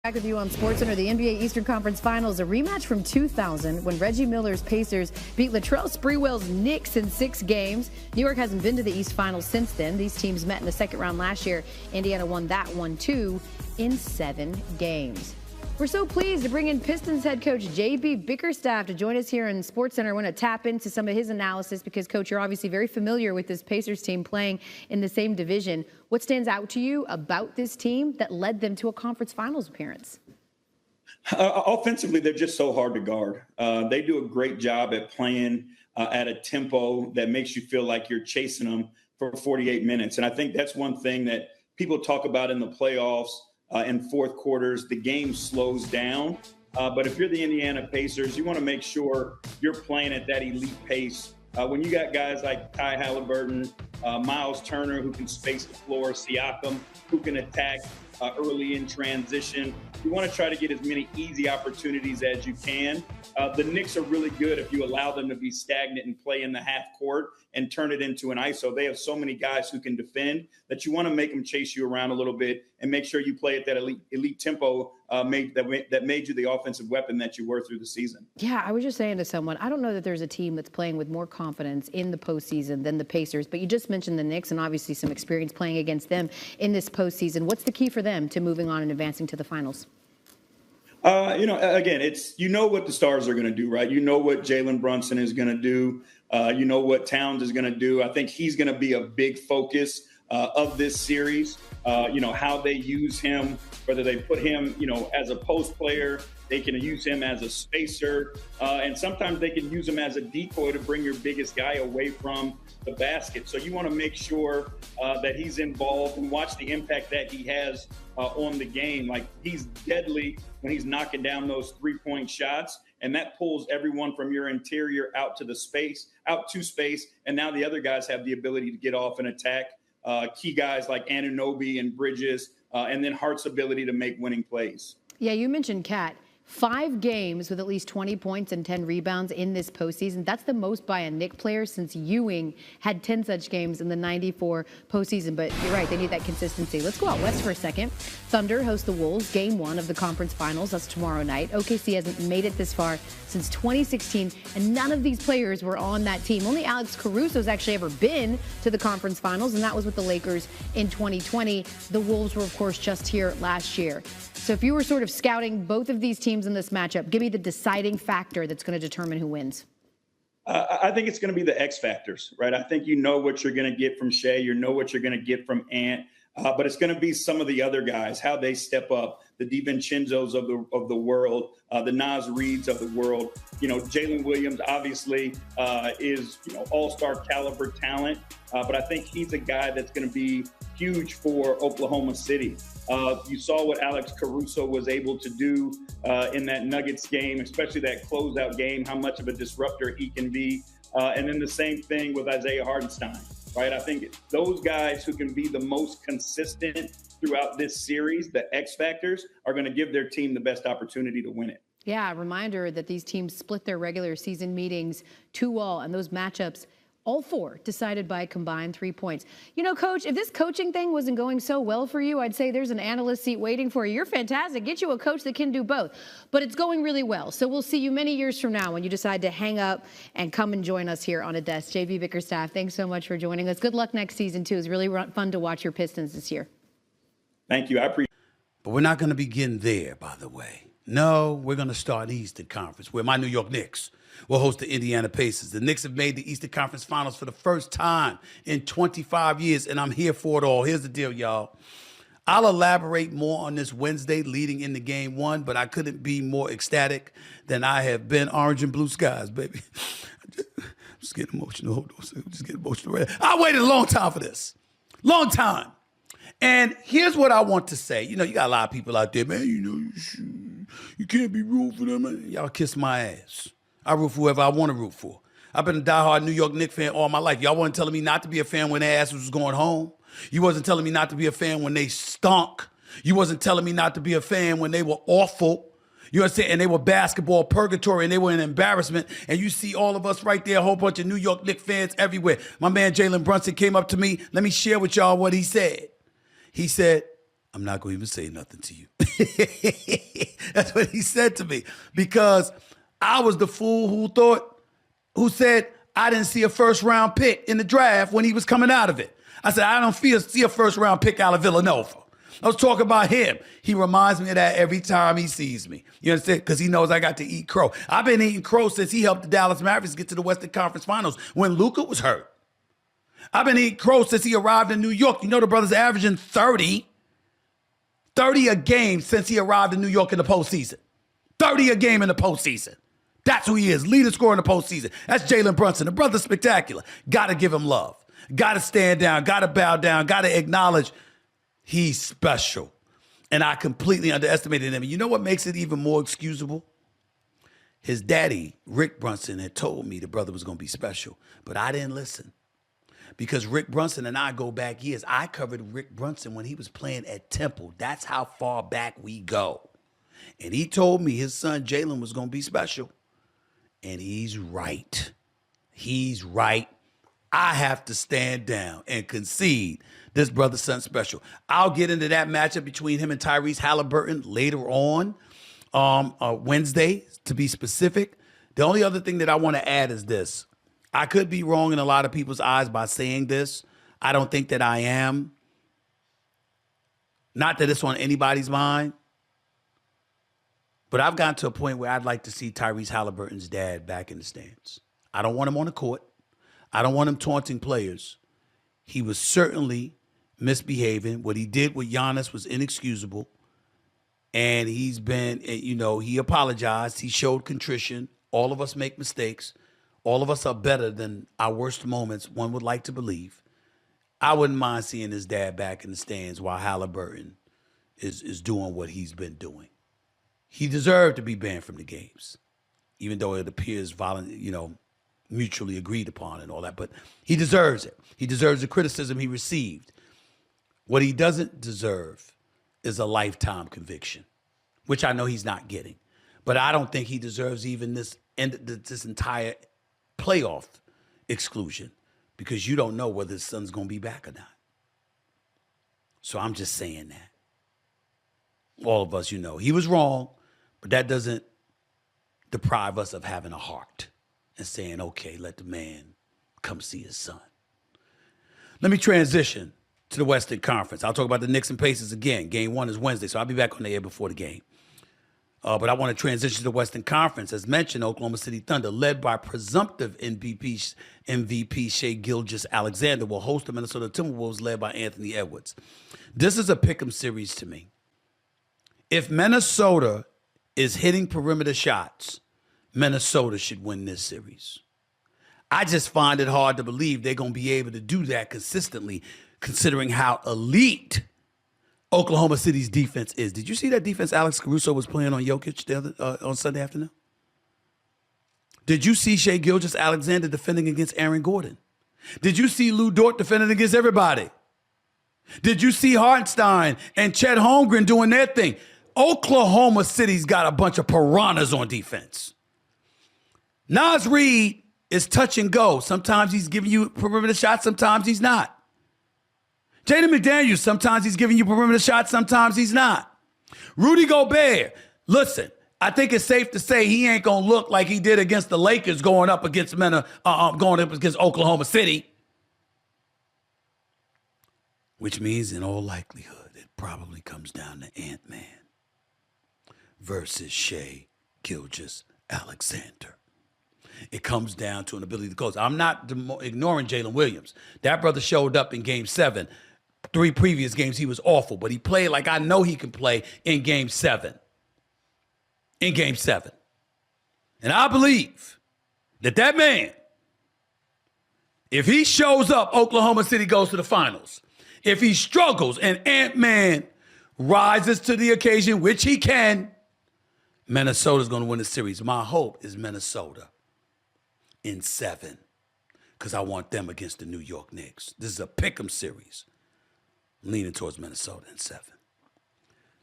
Back with you on SportsCenter, the NBA Eastern Conference Finals, a rematch from 2000 when Reggie Miller's Pacers beat Latrell Sprewell's Knicks in 6 games. New York hasn't been to the East Finals since then. These teams met in the second round last year. Indiana won that one, too, in 7 games. We're so pleased to bring in Pistons head coach J.B. Bickerstaff to join us here in SportsCenter. I want to tap into some of his analysis because, Coach, you're obviously very familiar with this Pacers team playing in the same division. What stands out to you about this team that led them to a conference finals appearance? Offensively, they're just so hard to guard. They do a great job at playing at a tempo that makes you feel like you're chasing them for 48 minutes. And I think that's one thing that people talk about in the playoffs. In fourth quarters, the game slows down. But if you're the Indiana Pacers, you want to make sure you're playing at that elite pace. When you got guys like Ty Halliburton, Miles Turner, who can space the floor, Siakam, who can attack early in transition, you want to try to get as many easy opportunities as you can. The Knicks are really good if you allow them to be stagnant and play in the half court and turn it into an ISO. They have so many guys who can defend that you want to make them chase you around a little bit and make sure you play at that elite tempo that made you the offensive weapon that you were through the season. Yeah, I was just saying to someone, I don't know that there's a team that's playing with more confidence in the postseason than the Pacers, but you just mentioned the Knicks and obviously some experience playing against them in this postseason. What's the key for them to moving on and advancing to the finals? Again, it's what the stars are going to do, right? You know what Jalen Brunson is going to do. You know what Towns is going to do. I think he's going to be a big focus of this series. How they use him, whether they put him, as a post player, they can use him as a spacer, and sometimes they can use him as a decoy to bring your biggest guy away from the basket. So you want to make sure that he's involved and watch the impact that he has on the game. Like, he's deadly when he's knocking down those 3-point shots, and that pulls everyone from your interior out to space, and now the other guys have the ability to get off and attack. Key guys like Anunoby and Bridges, and then Hart's ability to make winning plays. Yeah, you mentioned Cat. 5 games with at least 20 points and 10 rebounds in this postseason. That's the most by a Knicks player since Ewing had 10 such games in the 94 postseason. But you're right, they need that consistency. Let's go out west for a second. Thunder host the Wolves, game 1 of the conference finals. That's tomorrow night. OKC hasn't made it this far since 2016, and none of these players were on that team. Only Alex Caruso's actually ever been to the conference finals, and that was with the Lakers in 2020. The Wolves were, of course, just here last year. So if you were sort of scouting both of these teams in this matchup, give me the deciding factor that's going to determine who wins. I think it's going to be the X factors, right? I think you know what you're going to get from Shea. You know what you're going to get from Ant. But it's going to be some of the other guys, how they step up, the DiVincenzo's of the world, the Nas Reeds of the world. Jalen Williams obviously is all-star caliber talent, but I think he's a guy that's going to be huge for Oklahoma City. You saw what Alex Caruso was able to do in that Nuggets game, especially that closeout game, how much of a disruptor he can be. And then the same thing with Isaiah Hartenstein. Right, I think those guys who can be the most consistent throughout this series, the X factors, are going to give their team the best opportunity to win it. Yeah, a reminder that these teams split their regular season meetings 2-2, and those matchups, all 4 decided by a combined 3 points. Coach, if this coaching thing wasn't going so well for you, I'd say there's an analyst seat waiting for you. You're fantastic. Get you a coach that can do both. But it's going really well. So we'll see you many years from now when you decide to hang up and come and join us here on a desk. J.B. Bickerstaff, thanks so much for joining us. Good luck next season, too. It's really fun to watch your Pistons this year. Thank you. I appreciate it. But we're not going to begin there, by the way. No, we're going to start Eastern Conference, where my New York Knicks will host the Indiana Pacers. The Knicks have made the Eastern Conference Finals for the first time in 25 years, and I'm here for it all. Here's the deal, y'all. I'll elaborate more on this Wednesday leading into Game 1, but I couldn't be more ecstatic than I have been. Orange and blue skies, baby. I'm just getting emotional. Hold on, just getting emotional. I waited a long time for this. Long time. And here's what I want to say. You got a lot of people out there, man, you can't be rooting for them. Man. Y'all kiss my ass. I root for whoever I want to root for. I've been a diehard New York Knicks fan all my life. Y'all wasn't telling me not to be a fan when their asses was going home. You wasn't telling me not to be a fan when they stunk. You wasn't telling me not to be a fan when they were awful. You understand? And they were basketball purgatory and they were an embarrassment. And you see all of us right there, a whole bunch of New York Knicks fans everywhere. My man Jalen Brunson came up to me. Let me share with y'all what he said. He said, I'm not going to even say nothing to you. That's what he said to me. Because I was the fool who said I didn't see a first-round pick in the draft when he was coming out of it. I said, I don't see a first-round pick out of Villanova. I was talking about him. He reminds me of that every time he sees me. You understand? Because he knows I got to eat crow. I've been eating crow since he helped the Dallas Mavericks get to the Western Conference Finals when Luka was hurt. I've been eating crow since he arrived in New York. You know the brother's averaging 30 a game since he arrived in New York in the postseason. 30 a game in the postseason. That's who he is, leader scorer in the postseason. That's Jalen Brunson. The brother's spectacular. Got to give him love. Got to stand down. Got to bow down. Got to acknowledge he's special. And I completely underestimated him. And you know what makes it even more excusable? His daddy, Rick Brunson, had told me the brother was going to be special, but I didn't listen. Because Rick Brunson and I go back years. I covered Rick Brunson when he was playing at Temple. That's how far back we go. And he told me his son Jalen was going to be special. And he's right. He's right. I have to stand down and concede this brother's son special. I'll get into that matchup between him and Tyrese Halliburton later on, Wednesday, to be specific. The only other thing that I want to add is this. I could be wrong in a lot of people's eyes by saying this. I don't think that I am. Not that it's on anybody's mind. But I've gotten to a point where I'd like to see Tyrese Halliburton's dad back in the stands. I don't want him on the court. I don't want him taunting players. He was certainly misbehaving. What he did with Giannis was inexcusable. And he's been, he apologized. He showed contrition. All of us make mistakes. All of us are better than our worst moments, one would like to believe. I wouldn't mind seeing his dad back in the stands while Halliburton is doing what he's been doing. He deserved to be banned from the games, even though it appears mutually agreed upon and all that. But he deserves it. He deserves the criticism he received. What he doesn't deserve is a lifetime conviction, which I know he's not getting. But I don't think he deserves even this entire playoff exclusion, because you don't know whether his son's going to be back or not. So I'm just saying that. All of us, he was wrong, but that doesn't deprive us of having a heart and saying, okay, let the man come see his son. Let me transition to the Western Conference. I'll talk about the Knicks and Pacers again. Game 1 is Wednesday, so I'll be back on the air before the game. But I want to transition to the Western Conference. As mentioned, Oklahoma City Thunder, led by presumptive MVP Shai Gilgeous-Alexander, will host the Minnesota Timberwolves, led by Anthony Edwards. This is a pick'em series to me. If Minnesota is hitting perimeter shots, Minnesota should win this series. I just find it hard to believe they're going to be able to do that consistently, considering how elite Oklahoma City's defense is. Did you see that defense Alex Caruso was playing on Jokic on Sunday afternoon? Did you see Shai Gilgeous-Alexander defending against Aaron Gordon? Did you see Lou Dort defending against everybody? Did you see Hartenstein and Chet Holmgren doing their thing? Oklahoma City's got a bunch of piranhas on defense. Naz Reid is touch and go. Sometimes he's giving you perimeter shots, sometimes he's not. Jaden McDaniels, sometimes he's giving you perimeter shots, sometimes he's not. Rudy Gobert, listen, I think it's safe to say he ain't gonna look like he did against the Lakers going up against Oklahoma City. Which means, in all likelihood, it probably comes down to Ant-Man versus Shai Gilgeous-Alexander. It comes down to an ability to coach. I'm not ignoring Jalen Williams. That brother showed up in Game 7. 3 previous games, he was awful, but he played like I know he can play in Game 7. In Game 7. And I believe that man, if he shows up, Oklahoma City goes to the finals. If he struggles and Ant-Man rises to the occasion, which he can, Minnesota's going to win the series. My hope is Minnesota in 7, because I want them against the New York Knicks. This is a pick'em series. Leaning towards Minnesota in 7.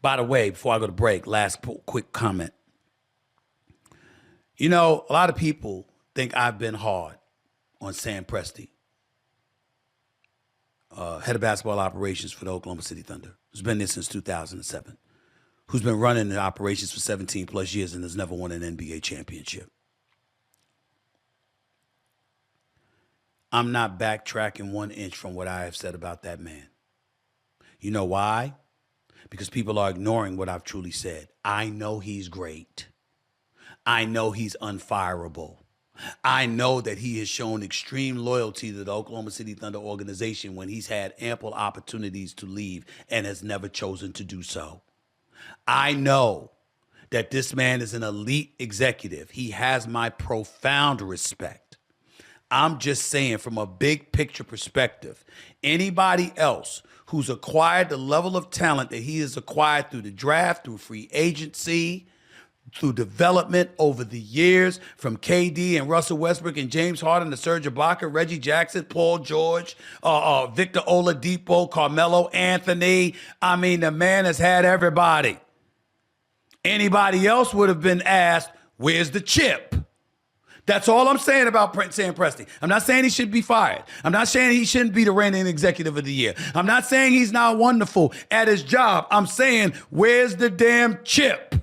By the way, before I go to break, last quick comment. A lot of people think I've been hard on Sam Presti. head of basketball operations for the Oklahoma City Thunder, who's been there since 2007, who's been running the operations for 17 plus years and has never won an NBA championship. I'm not backtracking 1 inch from what I have said about that man. You know why? Because people are ignoring what I've truly said. I know he's great. I know he's unfireable. I know that he has shown extreme loyalty to the Oklahoma City Thunder organization when he's had ample opportunities to leave and has never chosen to do so. I know that this man is an elite executive. He has my profound respect. I'm just saying, from a big picture perspective, anybody else who's acquired the level of talent that he has acquired through the draft, through free agency, through development over the years, from KD and Russell Westbrook and James Harden to Serge Ibaka, Reggie Jackson, Paul George, Victor Oladipo, Carmelo Anthony. I mean, the man has had everybody. Anybody else would have been asked, where's the chip? That's all I'm saying about Sam Presti. I'm not saying he should be fired. I'm not saying he shouldn't be the reigning executive of the year. I'm not saying he's not wonderful at his job. I'm saying, where's the damn chip?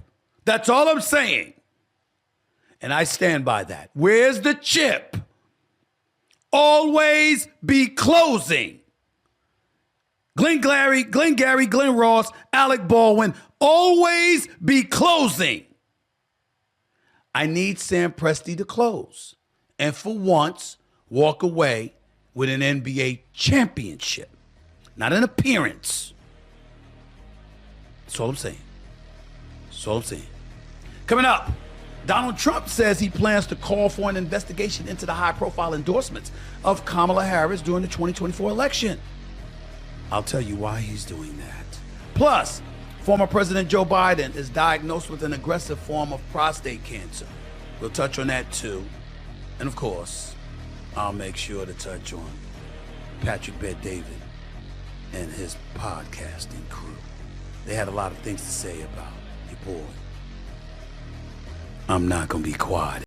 That's all I'm saying. And I stand by that. Where's the chip? Always be closing. Glenn Gary, Glenn Ross, Alec Baldwin, always be closing. I need Sam Presti to close and for once walk away with an NBA championship, not an appearance. That's all I'm saying. That's all I'm saying. Coming up, Donald Trump says he plans to call for an investigation into the high-profile endorsements of Kamala Harris during the 2024 election. I'll tell you why he's doing that. Plus, former President Joe Biden is diagnosed with an aggressive form of prostate cancer. We'll touch on that too. And of course, I'll make sure to touch on Patrick Bet-David and his podcasting crew. They had a lot of things to say about your boy. I'm not going to be quiet